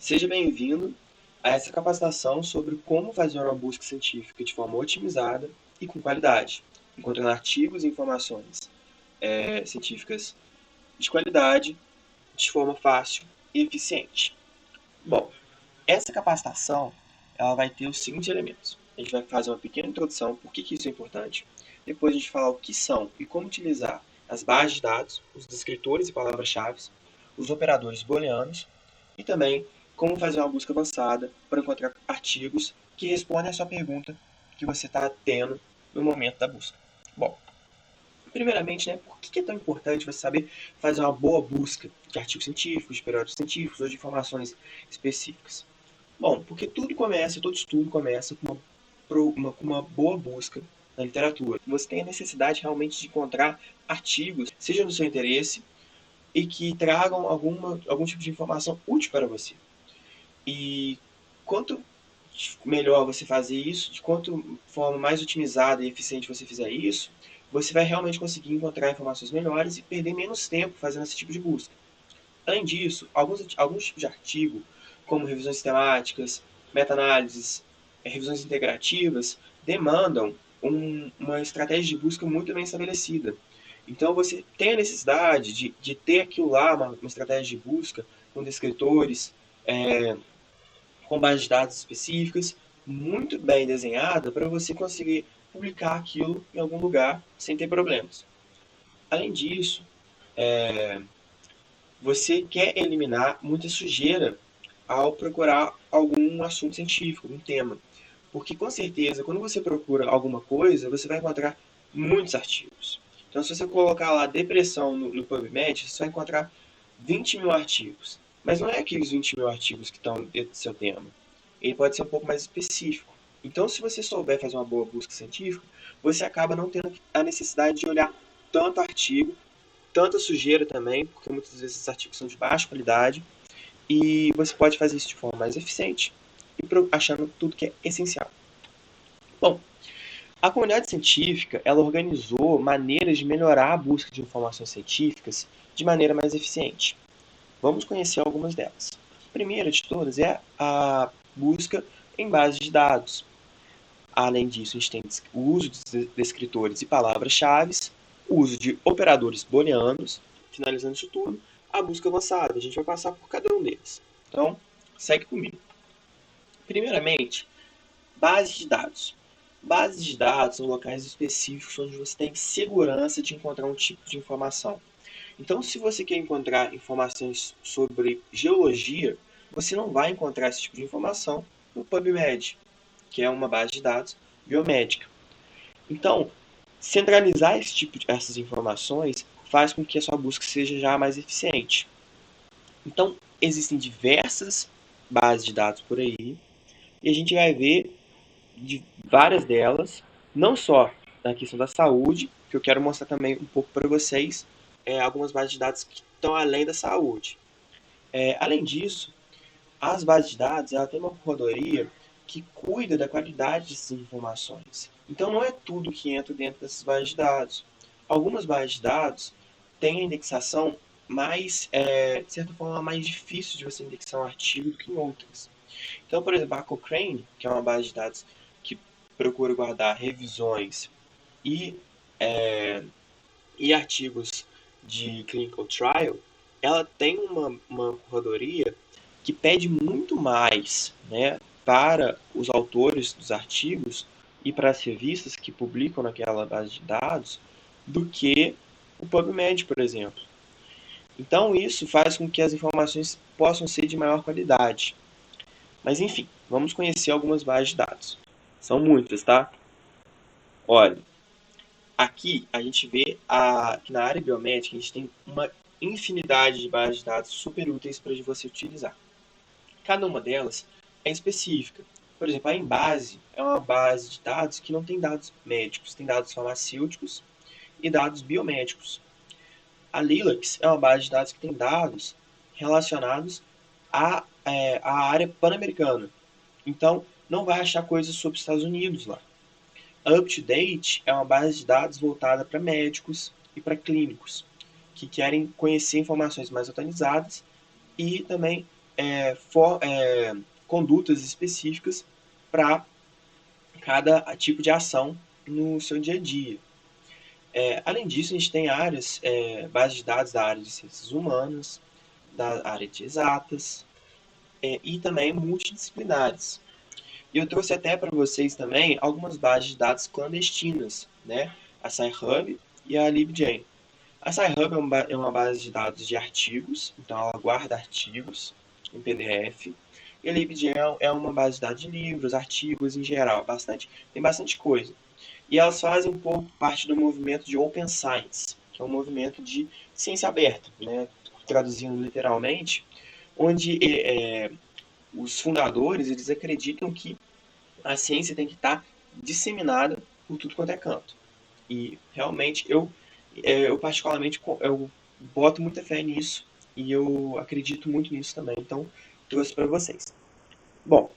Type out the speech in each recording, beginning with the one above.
Seja bem-vindo a essa capacitação sobre como fazer uma busca científica de forma otimizada e com qualidade, encontrando artigos e informações científicas de qualidade, de forma fácil e eficiente. Bom, essa capacitação ela vai ter os seguintes elementos. A gente vai fazer uma pequena introdução, por que isso é importante. Depois a gente falar o que são e como utilizar as bases de dados, os descritores e palavras-chave, os operadores booleanos e também como fazer uma busca avançada para encontrar artigos que respondem à sua pergunta que você está tendo no momento da busca. Bom, primeiramente, por que é tão importante você saber fazer uma boa busca de artigos científicos, de periódicos científicos ou de informações específicas? Bom, porque todo estudo começa com uma boa busca na literatura. Você tem a necessidade realmente de encontrar artigos, seja do seu interesse, e que tragam algum tipo de informação útil para você. E quanto melhor você fazer isso, de quanto forma mais otimizada e eficiente você fizer isso, você vai realmente conseguir encontrar informações melhores e perder menos tempo fazendo esse tipo de busca. Além disso, alguns tipos de artigo, como revisões sistemáticas, meta-análises, revisões integrativas, demandam uma estratégia de busca muito bem estabelecida. Então, você tem a necessidade de ter aquilo lá, uma estratégia de busca, com descritores, com bases de dados específicas, muito bem desenhada para você conseguir publicar aquilo em algum lugar sem ter problemas. Além disso, você quer eliminar muita sujeira ao procurar algum assunto científico, algum tema. Porque, com certeza, quando você procura alguma coisa, você vai encontrar muitos artigos. Então, se você colocar lá depressão no PubMed, você vai encontrar 20 mil artigos. Mas não é aqueles 20 mil artigos que estão dentro do seu tema. Ele pode ser um pouco mais específico. Então, se você souber fazer uma boa busca científica, você acaba não tendo a necessidade de olhar tanto artigo, tanta sujeira também, porque muitas vezes esses artigos são de baixa qualidade, e você pode fazer isso de forma mais eficiente e achando tudo que é essencial. Bom, a comunidade científica ela organizou maneiras de melhorar a busca de informações científicas de maneira mais eficiente. Vamos conhecer algumas delas. A primeira de todas é a busca em bases de dados. Além disso, a gente tem o uso de descritores e palavras-chave, o uso de operadores booleanos, finalizando isso tudo, a busca avançada. A gente vai passar por cada um deles. Então, segue comigo. Primeiramente, bases de dados. Bases de dados são locais específicos onde você tem segurança de encontrar um tipo de informação. Então, se você quer encontrar informações sobre geologia, você não vai encontrar esse tipo de informação no PubMed, que é uma base de dados biomédica. Então, centralizar essas informações faz com que a sua busca seja já mais eficiente. Então, existem diversas bases de dados por aí, e a gente vai ver de várias delas, não só na questão da saúde, que eu quero mostrar também um pouco para vocês, algumas bases de dados que estão além da saúde. Além disso, as bases de dados ela tem uma corredoria que cuida da qualidade dessas informações. Então, não é tudo que entra dentro dessas bases de dados. Algumas bases de dados têm a indexação mais, de certa forma, mais difícil de você indexar um artigo do que em outras. Então, por exemplo, a Cochrane, que é uma base de dados que procura guardar revisões e, e artigos de clinical trial, ela tem uma corredoria que pede muito mais, para os autores dos artigos e para as revistas que publicam naquela base de dados do que o PubMed, por exemplo. Então, isso faz com que as informações possam ser de maior qualidade. Mas, enfim, vamos conhecer algumas bases de dados. São muitas, tá? Olha, aqui a gente vê que na área biomédica a gente tem uma infinidade de bases de dados super úteis para você utilizar. Cada uma delas é específica. Por exemplo, a Embase é uma base de dados que não tem dados médicos, tem dados farmacêuticos e dados biomédicos. A Lilacs é uma base de dados que tem dados relacionados à área pan-americana. Então, não vai achar coisas sobre os Estados Unidos lá. A UpToDate é uma base de dados voltada para médicos e para clínicos que querem conhecer informações mais atualizadas e também condutas específicas para cada tipo de ação no seu dia a dia. Além disso, a gente tem bases de dados da área de ciências humanas, da área de exatas e também multidisciplinares. E eu trouxe até para vocês também algumas bases de dados clandestinas, né? A Sci-Hub e a LibGen. A Sci-Hub é uma base de dados de artigos, então ela guarda artigos em PDF. E a LibGen é uma base de dados de livros, artigos em geral, tem bastante coisa. E elas fazem um pouco parte do movimento de Open Science, que é um movimento de ciência aberta, né? Traduzindo literalmente, onde os fundadores eles acreditam que a ciência tem que estar disseminada por tudo quanto é canto. E realmente eu particularmente eu boto muita fé nisso e eu acredito muito nisso também. Então trouxe para vocês. Bom,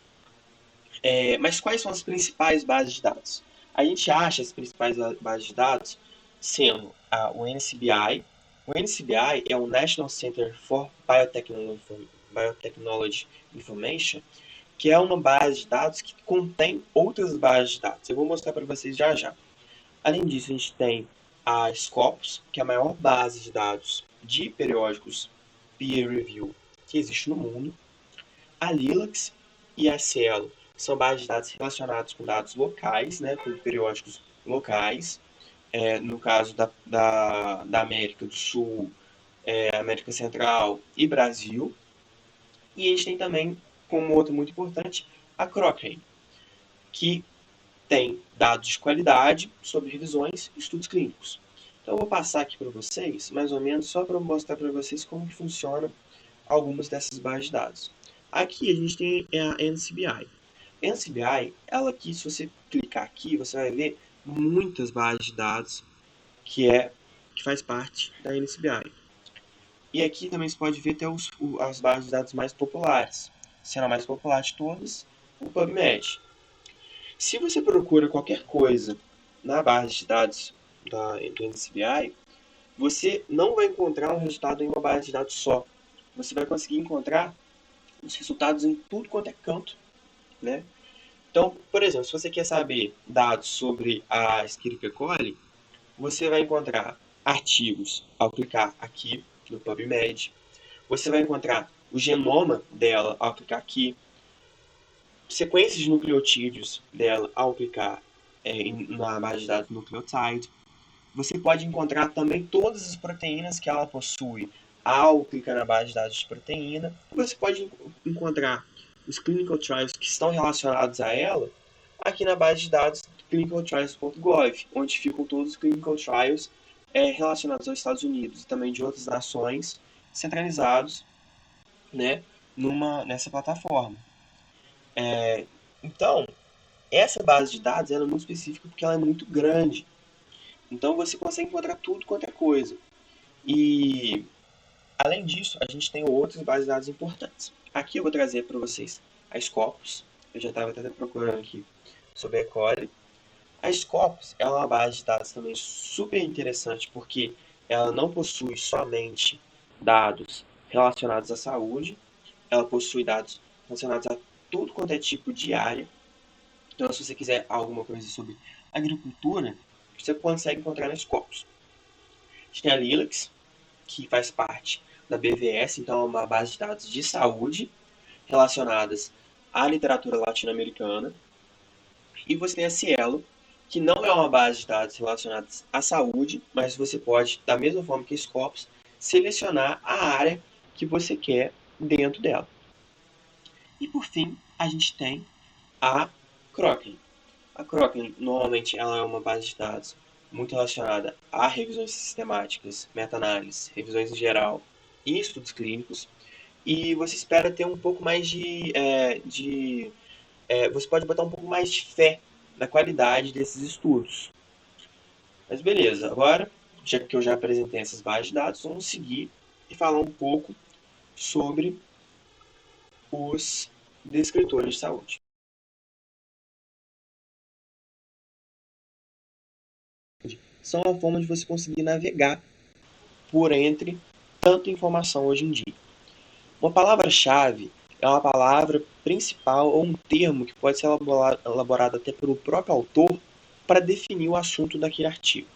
mas quais são as principais bases de dados? A gente acha as principais bases de dados sendo o NCBI. O NCBI é o National Center for Biotechnology Information, que é uma base de dados que contém outras bases de dados. Eu vou mostrar para vocês já já. Além disso, a gente tem a Scopus, que é a maior base de dados de periódicos peer review que existe no mundo. A Lilacs e a Cielo são bases de dados relacionadas com dados locais, né, com periódicos locais. No caso da América do Sul, América Central e Brasil. E a gente tem também, como outro muito importante, a Cochrane, que tem dados de qualidade sobre revisões e estudos clínicos. Então eu vou passar aqui para vocês, mais ou menos, só para mostrar para vocês como que funciona algumas dessas bases de dados. Aqui a gente tem a NCBI. A NCBI, ela aqui, se você clicar aqui, você vai ver muitas bases de dados que faz parte da NCBI. E aqui também você pode ver até as bases de dados mais populares. Sendo a mais popular de todas, o PubMed. Se você procura qualquer coisa na base de dados do NCBI, você não vai encontrar um resultado em uma base de dados só. Você vai conseguir encontrar os resultados em tudo quanto é canto, né? Então, por exemplo, se você quer saber dados sobre a Escherichia coli, você vai encontrar artigos ao clicar aqui no PubMed. Você vai encontrar o genoma dela ao clicar aqui, sequências de nucleotídeos dela ao clicar na base de dados nucleotide. Você pode encontrar também todas as proteínas que ela possui ao clicar na base de dados de proteína. Você pode encontrar os clinical trials que estão relacionados a ela aqui na base de dados clinicaltrials.gov, onde ficam todos os clinical trials relacionados aos Estados Unidos e também de outras nações centralizados, né, nessa plataforma. Então, essa base de dados ela é muito específica porque ela é muito grande. Então você consegue encontrar tudo quanto é coisa. E, além disso, a gente tem outras bases de dados importantes. Aqui eu vou trazer para vocês a Scopus. Eu já estava até procurando aqui sobre a E. coli. A Scopus é uma base de dados também super interessante porque ela não possui somente dados relacionados à saúde, ela possui dados relacionados a tudo quanto é tipo de área. Então, se você quiser alguma coisa sobre agricultura, você consegue encontrar na Scopus. A gente tem a Lilacs, que faz parte da BVS, então é uma base de dados de saúde relacionadas à literatura latino-americana. E você tem a Cielo, que não é uma base de dados relacionada à saúde, mas você pode, da mesma forma que a Scopus, selecionar a área que você quer dentro dela. E por fim, a gente tem a Cochrane. A Cochrane, normalmente, ela é uma base de dados muito relacionada a revisões sistemáticas, meta-análises, revisões em geral e estudos clínicos. E você espera ter um pouco mais você pode botar um pouco mais de fé na qualidade desses estudos. Mas beleza, agora, já que eu já apresentei essas bases de dados, vamos seguir e falar um pouco sobre os descritores de saúde. São a forma de você conseguir navegar por entre tanta informação hoje em dia. Uma palavra-chave é uma palavra principal ou um termo que pode ser elaborado até pelo próprio autor para definir o assunto daquele artigo.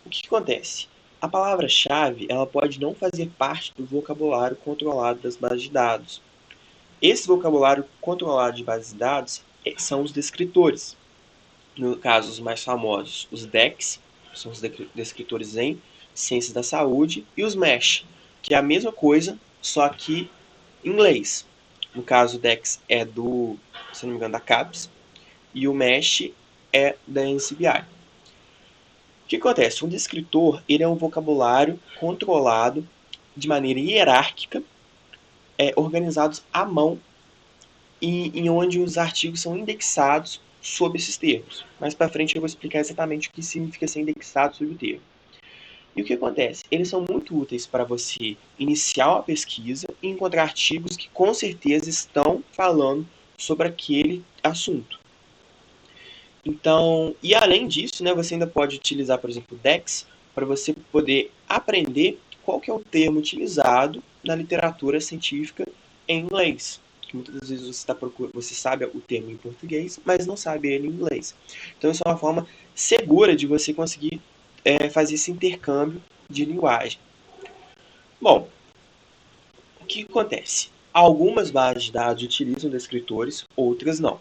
O que acontece? A palavra-chave ela pode não fazer parte do vocabulário controlado das bases de dados. Esse vocabulário controlado de bases de dados são os descritores. No caso, os mais famosos, os DECs, que são os descritores em ciências da saúde, e os MESH, que é a mesma coisa, só que em inglês. No caso, o DEX é se não me engano, da CAPES, e o MESH é da NCBI. O que acontece? Um descritor ele é um vocabulário controlado de maneira hierárquica, organizados à mão, e em onde os artigos são indexados sob esses termos. Mais para frente eu vou explicar exatamente o que significa ser indexado sob o termo. E o que acontece? Eles são muito úteis para você iniciar uma pesquisa e encontrar artigos que com certeza estão falando sobre aquele assunto. Então, e além disso, né, você ainda pode utilizar, por exemplo, o DEX para você poder aprender qual que é o termo utilizado na literatura científica em inglês. Que muitas vezes você sabe o termo em português, mas não sabe ele em inglês. Então, isso é uma forma segura de você conseguir fazer esse intercâmbio de linguagem. Bom, o que acontece? Algumas bases de dados utilizam descritores, outras não.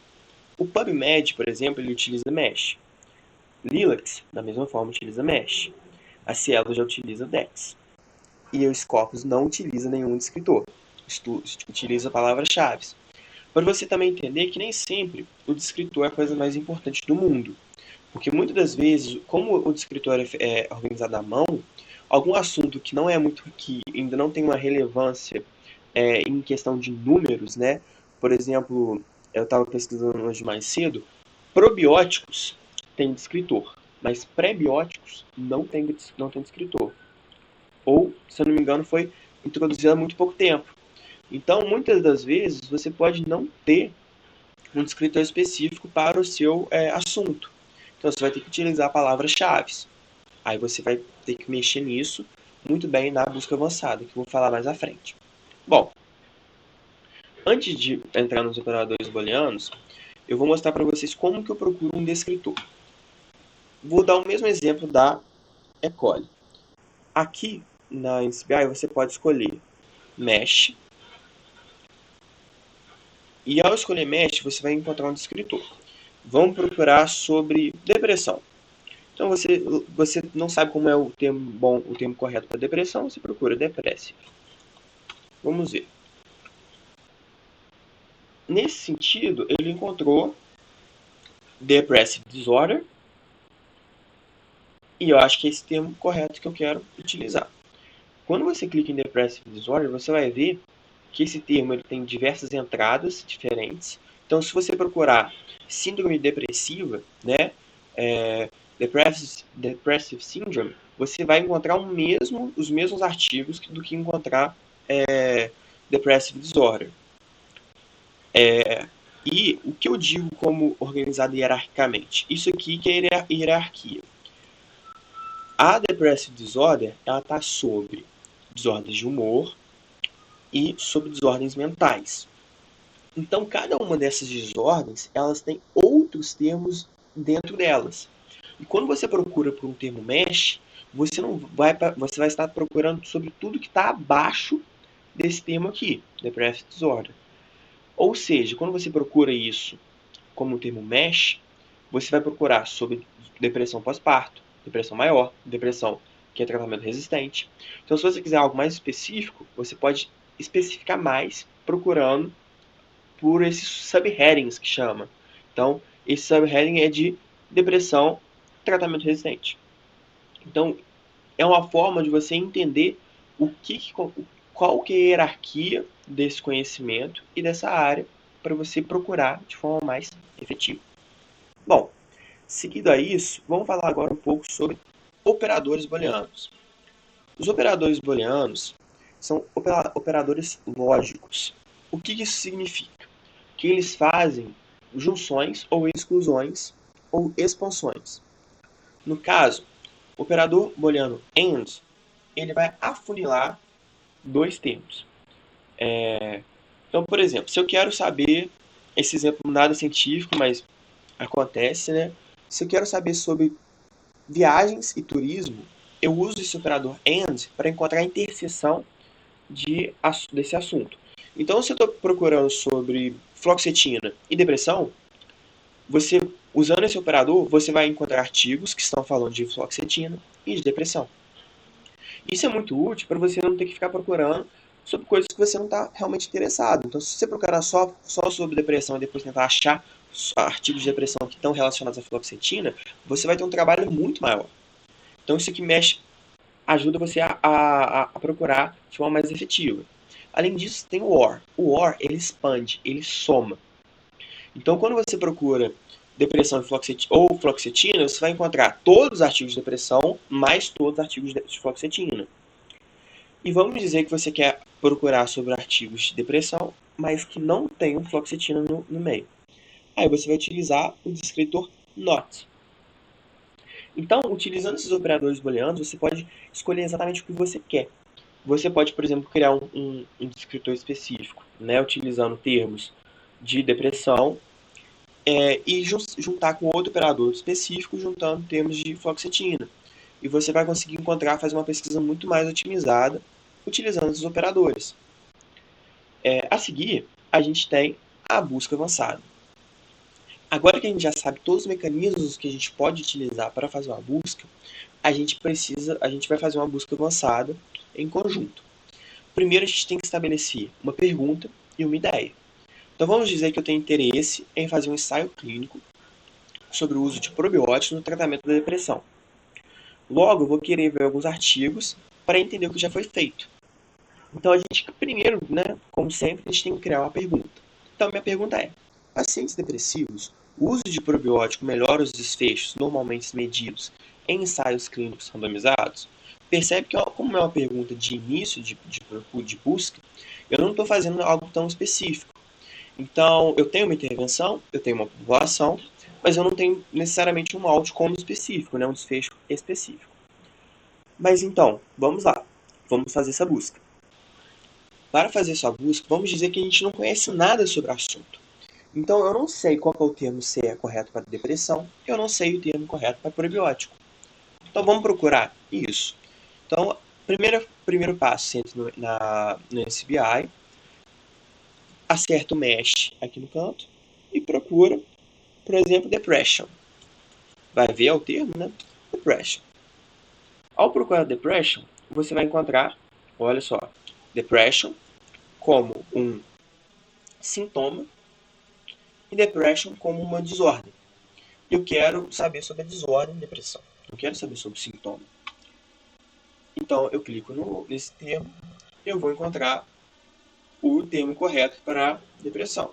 O PubMed, por exemplo, ele utiliza Mesh. Lilacs, da mesma forma, utiliza Mesh. A Cielo já utiliza Dex. E o Scopus não utiliza nenhum descritor. Utiliza palavras-chave. Para você também entender que nem sempre o descritor é a coisa mais importante do mundo. Porque muitas das vezes, como o descritor é organizado à mão, algum assunto que não é muito, que ainda não tem uma relevância em questão de números, né? Por exemplo, eu estava pesquisando hoje mais cedo, probióticos tem descritor, mas pré-bióticos não tem descritor. Ou, se eu não me engano, foi introduzido há muito pouco tempo. Então, muitas das vezes, você pode não ter um descritor específico para o seu assunto. Então, você vai ter que utilizar palavras-chave. Aí você vai ter que mexer nisso muito bem na busca avançada, que eu vou falar mais à frente. Bom, antes de entrar nos operadores booleanos, eu vou mostrar para vocês como que eu procuro um descritor. Vou dar o mesmo exemplo da Ecole. Aqui na NCBI você pode escolher Mesh. E ao escolher Mesh, você vai encontrar um descritor. Vamos procurar sobre depressão. Então você não sabe como é o termo bom, o termo correto para depressão, você procura depressive. Vamos ver. Nesse sentido, ele encontrou depressive disorder, e eu acho que é esse termo correto que eu quero utilizar. Quando você clica em depressive disorder, você vai ver que esse termo ele tem diversas entradas diferentes. Então, se você procurar síndrome depressiva, né, depressive syndrome, você vai encontrar os mesmos artigos do que encontrar depressive disorder. E o que eu digo como organizado hierarquicamente? Isso aqui que é hierarquia. A depressive disorder, ela está sobre desordens de humor e sobre desordens mentais. Então, cada uma dessas desordens, elas têm outros termos dentro delas. E quando você procura por um termo mesh, você vai estar procurando sobre tudo que está abaixo desse termo aqui, depressive disorder. Ou seja, quando você procura isso como um termo mesh, você vai procurar sobre depressão pós-parto, depressão maior, depressão que é tratamento resistente. Então, se você quiser algo mais específico, você pode especificar mais procurando por esses subheadings que chama. Então, esse subheading é de depressão, tratamento resistente. Então, é uma forma de você entender qual que é a hierarquia desse conhecimento e dessa área para você procurar de forma mais efetiva. Bom, seguido a isso, vamos falar agora um pouco sobre operadores booleanos. Os operadores booleanos são operadores lógicos. O que isso significa? Que eles fazem junções ou exclusões ou expansões. No caso, o operador booleano AND, ele vai afunilar dois termos. Então, por exemplo, se eu quero saber, esse exemplo nada científico, mas acontece, né? Se eu quero saber sobre viagens e turismo, eu uso esse operador AND para encontrar a interseção desse assunto. Então, se eu estou procurando sobre fluoxetina e depressão, você, usando esse operador, você vai encontrar artigos que estão falando de fluoxetina e de depressão. Isso é muito útil para você não ter que ficar procurando sobre coisas que você não está realmente interessado. Então, se você procurar só sobre depressão e depois tentar achar artigos de depressão que estão relacionados à fluoxetina, você vai ter um trabalho muito maior. Então, isso aqui ajuda você a procurar de forma mais efetiva. Além disso, tem o OR. O OR, ele expande, ele soma. Então, quando você procura depressão ou fluoxetina, você vai encontrar todos os artigos de depressão, mais todos os artigos de fluoxetina. E vamos dizer que você quer procurar sobre artigos de depressão, mas que não tenham fluoxetina no meio. Aí você vai utilizar o descritor NOT. Então, utilizando esses operadores booleanos, você pode escolher exatamente o que você quer. Você pode, por exemplo, criar um descritor específico, né, utilizando termos de depressão, e juntar com outro operador específico, juntando termos de fluoxetina. E você vai conseguir fazer uma pesquisa muito mais otimizada utilizando esses operadores. A seguir, a gente tem a busca avançada. Agora que a gente já sabe todos os mecanismos que a gente pode utilizar para fazer uma busca, a gente vai fazer uma busca avançada em conjunto. Primeiro, a gente tem que estabelecer uma pergunta e uma ideia. Então, vamos dizer que eu tenho interesse em fazer um ensaio clínico sobre o uso de probióticos no tratamento da depressão. Logo, eu vou querer ver alguns artigos para entender o que já foi feito. Então, a gente, primeiro, né, como sempre, a gente tem que criar uma pergunta. Então, minha pergunta é: pacientes depressivos, o uso de probiótico melhora os desfechos normalmente medidos em ensaios clínicos randomizados? Percebe que, como é uma pergunta de início de busca, eu não estou fazendo algo tão específico. Então, eu tenho uma intervenção, eu tenho uma população, mas eu não tenho necessariamente um outcome específico, né, um desfecho específico. Mas então, vamos lá, vamos fazer essa busca. Para fazer essa busca, vamos dizer que a gente não conhece nada sobre o assunto. Então, eu não sei qual é o termo correto para depressão, eu não sei o termo correto para probiótico. Então, vamos procurar isso. Então, primeiro passo, você entra no SBI, acerta o mesh aqui no canto e procura, por exemplo, depression. Vai ver o termo, né? Depression. Ao procurar depression, você vai encontrar, olha só, depression como um sintoma e depression como uma desordem. Eu quero saber sobre a desordem depressão. Eu quero saber sobre o sintoma. Então, eu clico nesse termo, eu vou encontrar o termo correto para depressão.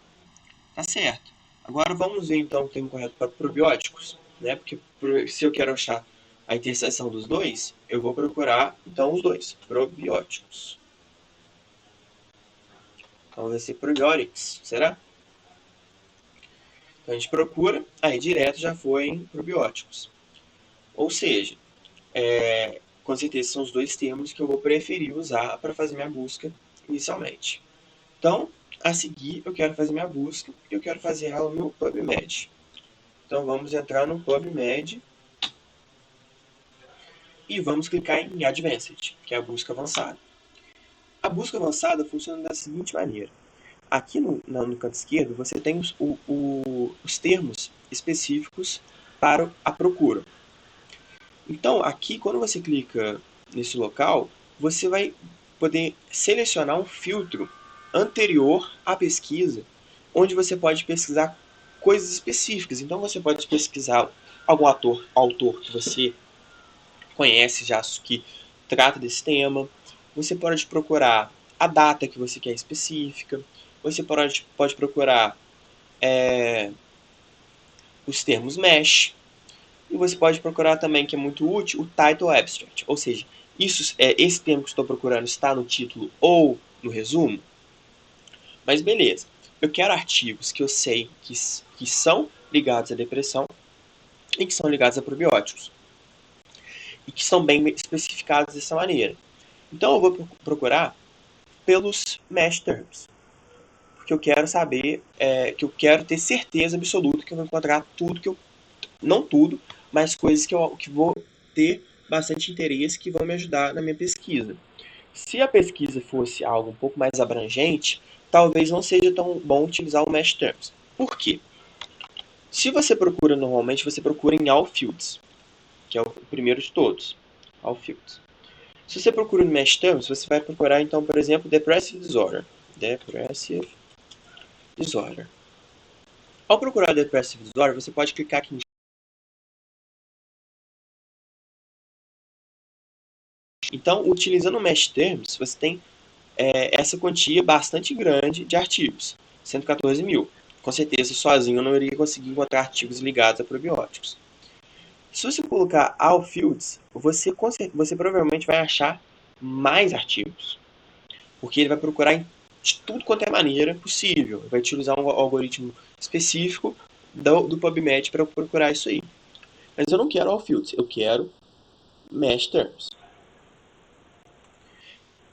Tá certo. Agora vamos ver então o termo correto para probióticos, né? Porque se eu quero achar a interseção dos dois, eu vou procurar então os dois, probióticos. Então vai ser probiotics, será? Então a gente procura, aí direto já foi em probióticos. Ou seja, com certeza são os dois termos que eu vou preferir usar para fazer minha busca inicialmente. Então, a seguir, eu quero fazer minha busca e eu quero fazer ela no PubMed. Então, vamos entrar no PubMed e vamos clicar em Advanced, que é a busca avançada. A busca avançada funciona da seguinte maneira. Aqui no canto esquerdo, você tem os termos específicos para a procura. Então, aqui, quando você clica nesse local, você vai poder selecionar um filtro anterior à pesquisa, onde você pode pesquisar coisas específicas. Então, você pode pesquisar algum autor que você conhece já, que trata desse tema. Você pode procurar a data que você quer específica. Você pode procurar os termos mesh. E você pode procurar também, que é muito útil, o title abstract. Ou seja, esse termo que estou procurando está no título ou no resumo. Mas beleza, eu quero artigos que eu sei que são ligados à depressão e que são ligados a probióticos. E que são bem especificados dessa maneira. Então eu vou procurar pelos mesh terms. que eu quero saber, que eu quero ter certeza absoluta que eu vou encontrar tudo que eu... Não tudo, mas coisas que vou ter bastante interesse, que vão me ajudar na minha pesquisa. Se a pesquisa fosse algo um pouco mais abrangente, talvez não seja tão bom utilizar o Mesh Terms. Por quê? Se você procura normalmente, você procura em All Fields, que é o primeiro de todos. All Fields. Se você procura no Mesh Terms, você vai procurar, então, por exemplo, Depressive Disorder. Depressive Disorder. Ao procurar Depressive Disorder, você pode clicar aqui em... Então, utilizando o Mesh Terms, você tem essa quantia bastante grande de artigos, 114 mil. Com certeza, sozinho eu não iria conseguir encontrar artigos ligados a probióticos. Se você colocar All Fields, você provavelmente vai achar mais artigos, porque ele vai procurar de tudo quanto é maneira possível. Vai utilizar um algoritmo específico do PubMed para procurar isso aí. Mas eu não quero All Fields, eu quero Mesh Terms.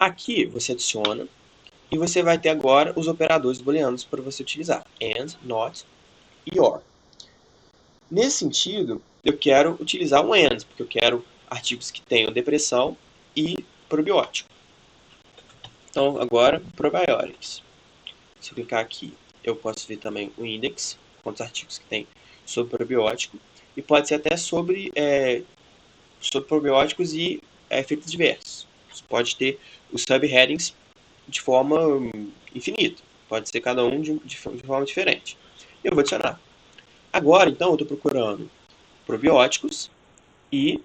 Aqui você adiciona e você vai ter agora os operadores booleanos para você utilizar. And, not e or. Nesse sentido, eu quero utilizar um and, porque eu quero artigos que tenham depressão e probiótico. Então, agora, probiotics. Se eu clicar aqui, eu posso ver também o index, quantos artigos que tem sobre probiótico, e pode ser até sobre probióticos e efeitos diversos. Você pode ter os subheadings de forma infinita. Pode ser cada um de forma diferente. Eu vou adicionar. Agora, então, eu estou procurando probióticos e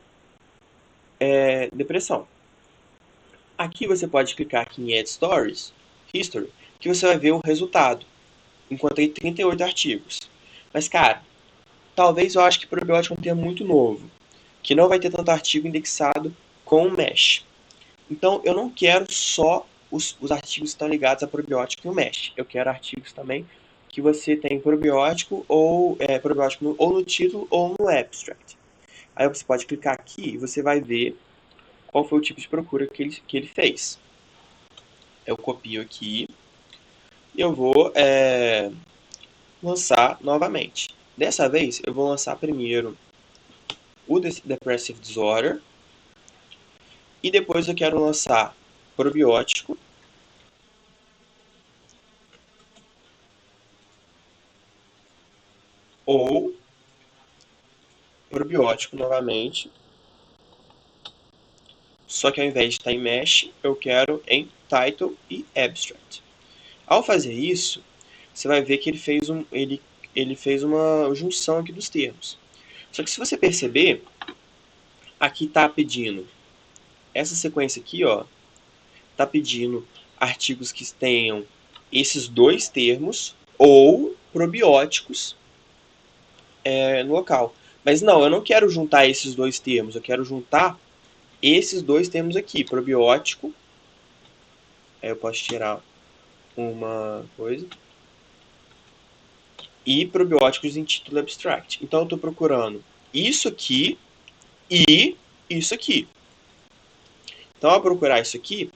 depressão. Aqui você pode clicar aqui em Add Stories, History, que você vai ver o resultado. Encontrei 38 artigos. Mas, cara, talvez eu acho que probiótico é um termo muito novo, que não vai ter tanto artigo indexado com o Mesh. Então, eu não quero só os artigos que estão ligados a probiótico e o Mesh. Eu quero artigos também que você tem probiótico ou no título ou no abstract. Aí você pode clicar aqui e você vai ver qual foi o tipo de procura que ele fez. Eu copio aqui e eu vou lançar novamente. Dessa vez, eu vou lançar primeiro o Depressive Disorder e depois eu quero lançar probiótico ou probiótico novamente, só que ao invés de estar em Mesh, eu quero em Title e Abstract. Ao fazer isso, você vai ver que ele fez uma junção aqui dos termos. Só que se você perceber, aqui está pedindo, essa sequência aqui, ó, está pedindo artigos que tenham esses dois termos ou probióticos no local. Mas não, eu não quero juntar esses dois termos, eu quero juntar esses dois termos aqui, probiótico. Aí eu posso tirar uma coisa. E probióticos em título abstract. Então eu estou procurando isso aqui e isso aqui. Então ao procurar isso aqui,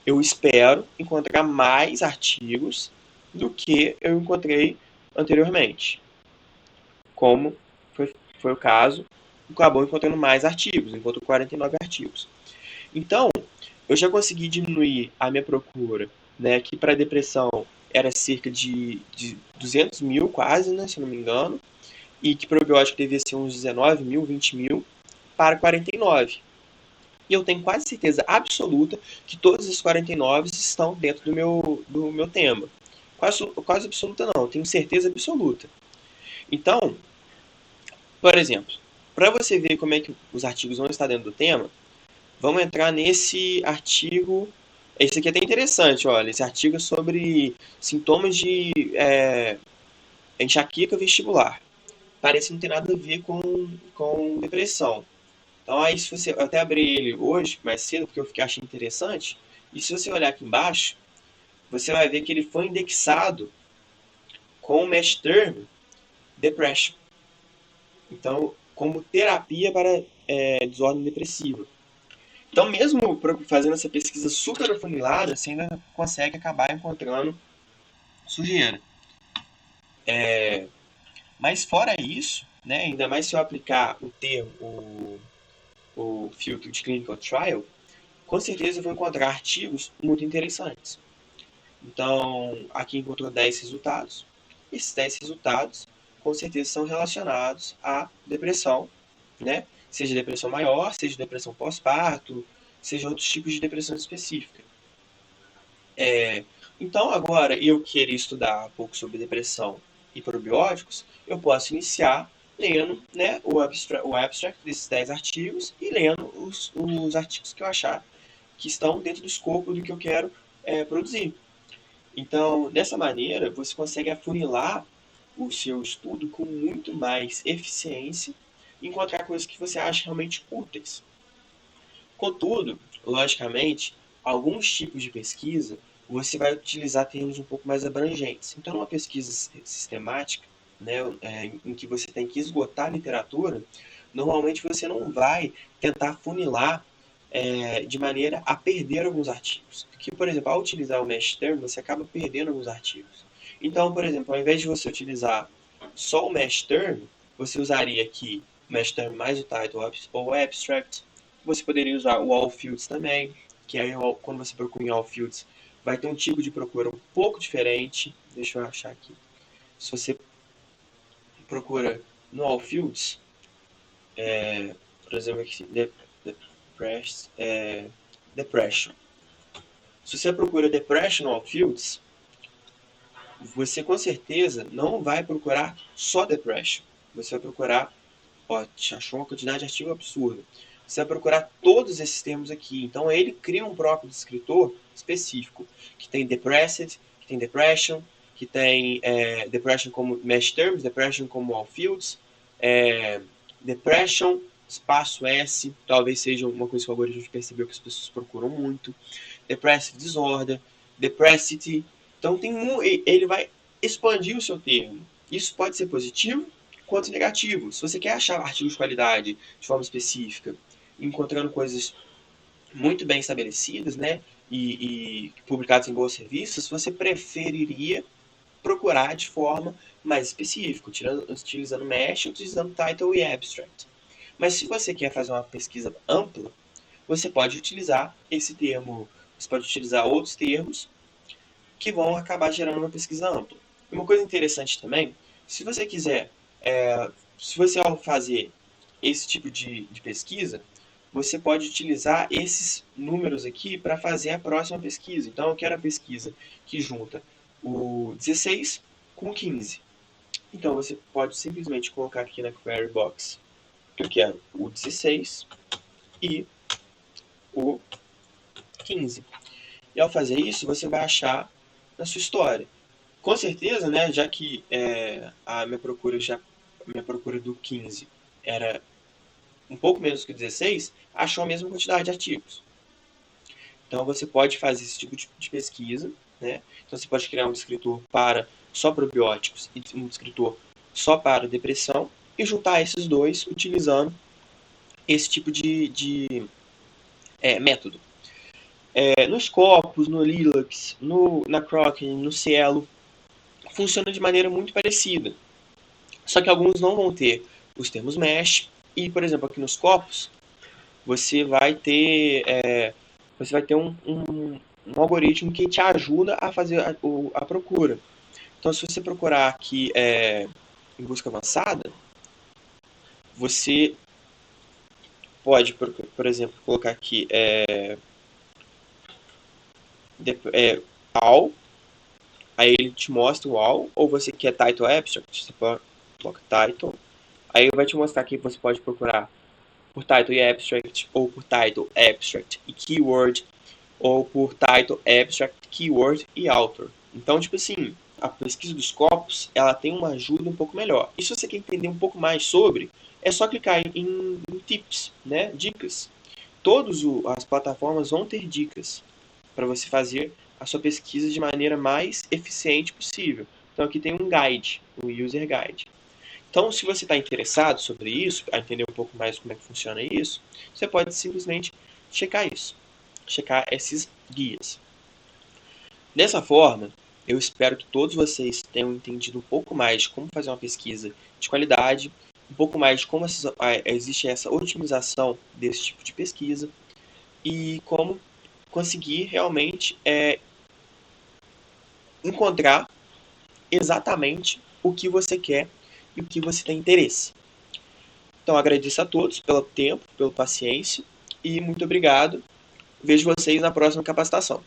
eu espero encontrar mais artigos do que eu encontrei anteriormente. Como foi o caso, acabou encontrando mais artigos, encontrou 49 artigos. Então, eu já consegui diminuir a minha procura, né, que para depressão era cerca de 200 mil quase, né, se não me engano, e que probiótico devia ser uns 19 mil, 20 mil, para 49. E eu tenho quase certeza absoluta que todos esses 49 estão dentro do meu tema. Quase absoluta não, tenho certeza absoluta. Então, por exemplo, para você ver como é que os artigos vão estar dentro do tema, vamos entrar nesse artigo. Esse aqui é até interessante, olha. Esse artigo é sobre sintomas de enxaqueca vestibular. Parece não ter nada a ver com depressão. Então, aí, se você... Eu até abri ele hoje, mais cedo, porque eu achei interessante. E se você olhar aqui embaixo, você vai ver que ele foi indexado com o mesh term depression. Então, como terapia para desordem depressiva. Então, mesmo fazendo essa pesquisa super afunilada, você ainda consegue acabar encontrando sujeira. Mas fora isso, né, ainda mais se eu aplicar o termo, o filtro de clinical trial, com certeza eu vou encontrar artigos muito interessantes. Então, aqui encontrou 10 resultados. Esses 10 resultados, com certeza, são relacionados à depressão, né? Seja depressão maior, seja depressão pós-parto, seja outros tipos de depressão específica. Então, agora, eu querer estudar um pouco sobre depressão e probióticos, eu posso iniciar lendo, né, o abstract desses 10 artigos e lendo os artigos que eu achar que estão dentro do escopo do que eu quero produzir. Então, dessa maneira, você consegue afunilar o seu estudo com muito mais eficiência e encontrar coisas que você acha realmente úteis. Contudo, logicamente, alguns tipos de pesquisa você vai utilizar termos um pouco mais abrangentes. Então, numa pesquisa sistemática, né, em que você tem que esgotar a literatura, normalmente você não vai tentar funilar de maneira a perder alguns artigos. Porque, por exemplo, ao utilizar o mesh term, você acaba perdendo alguns artigos. Então, por exemplo, ao invés de você utilizar só o mesh term, você usaria aqui o mesh term mais o title ou abstract. Você poderia usar o all fields também, que aí quando você procura em all fields, vai ter um tipo de procura um pouco diferente. Deixa eu achar aqui. Se você procura no all fields, por exemplo, aqui, depression. Se você procura depression all fields, você com certeza não vai procurar só depression. Você vai procurar, ó, achou uma quantidade de artigo absurda. Você vai procurar todos esses termos aqui. Então ele cria um próprio descritor específico, que tem depressed, que tem depression, que tem depression como mesh terms, depression como all fields, depression, espaço S, talvez seja uma coisa que o algoritmo percebeu que as pessoas procuram muito, depressive disorder, depressity. Então ele vai expandir o seu termo. Isso pode ser positivo quanto negativo. Se você quer achar artigos de qualidade de forma específica, encontrando coisas muito bem estabelecidas, né, e publicadas em boas revistas, você preferiria procurar de forma mais específica, utilizando mesh, utilizando title e abstract. Mas se você quer fazer uma pesquisa ampla, você pode utilizar esse termo, você pode utilizar outros termos que vão acabar gerando uma pesquisa ampla. Uma coisa interessante também, se você quiser, se você ao fazer esse tipo de pesquisa, você pode utilizar esses números aqui para fazer a próxima pesquisa. Então, eu quero a pesquisa que junta o 16 com o 15. Então, você pode simplesmente colocar aqui na query box que eu quero o 16 e o 15. E ao fazer isso, você vai achar na sua história. Com certeza, né, já que a minha procura do 15 era um pouco menos que o 16, achou a mesma quantidade de artigos. Então você pode fazer esse tipo de pesquisa, né? Então você pode criar um descritor para só probióticos e um descritor só para depressão e juntar esses dois utilizando esse tipo de método. No Scopus, no Lilacs, na Cochrane, no Cielo, funciona de maneira muito parecida. Só que alguns não vão ter os termos mesh. E, por exemplo, aqui nos Scopus, você vai ter um algoritmo que te ajuda a fazer a procura. Então, se você procurar aqui em busca avançada, você pode, por exemplo, colocar aqui all, aí ele te mostra o all, ou você quer title abstract, você coloca title, aí vai te mostrar que você pode procurar por title e abstract, ou por title, abstract e keyword, ou por title, abstract, keyword e author. Então, tipo assim, a pesquisa dos Scopus, ela tem uma ajuda um pouco melhor. E se você quer entender um pouco mais sobre, é só clicar em tips, né? Dicas. Todas as plataformas vão ter dicas para você fazer a sua pesquisa de maneira mais eficiente possível. Então aqui tem um guide, um user guide. Então, se você está interessado sobre isso, a entender um pouco mais como é que funciona isso, você pode simplesmente checar isso, checar esses guias. Dessa forma, Eu espero que todos vocês tenham entendido um pouco mais como fazer uma pesquisa de qualidade, um pouco mais de como existe essa otimização desse tipo de pesquisa e como conseguir realmente encontrar exatamente o que você quer e o que você tem interesse. Então, agradeço a todos pelo tempo, pela paciência e muito obrigado. Vejo vocês na próxima capacitação.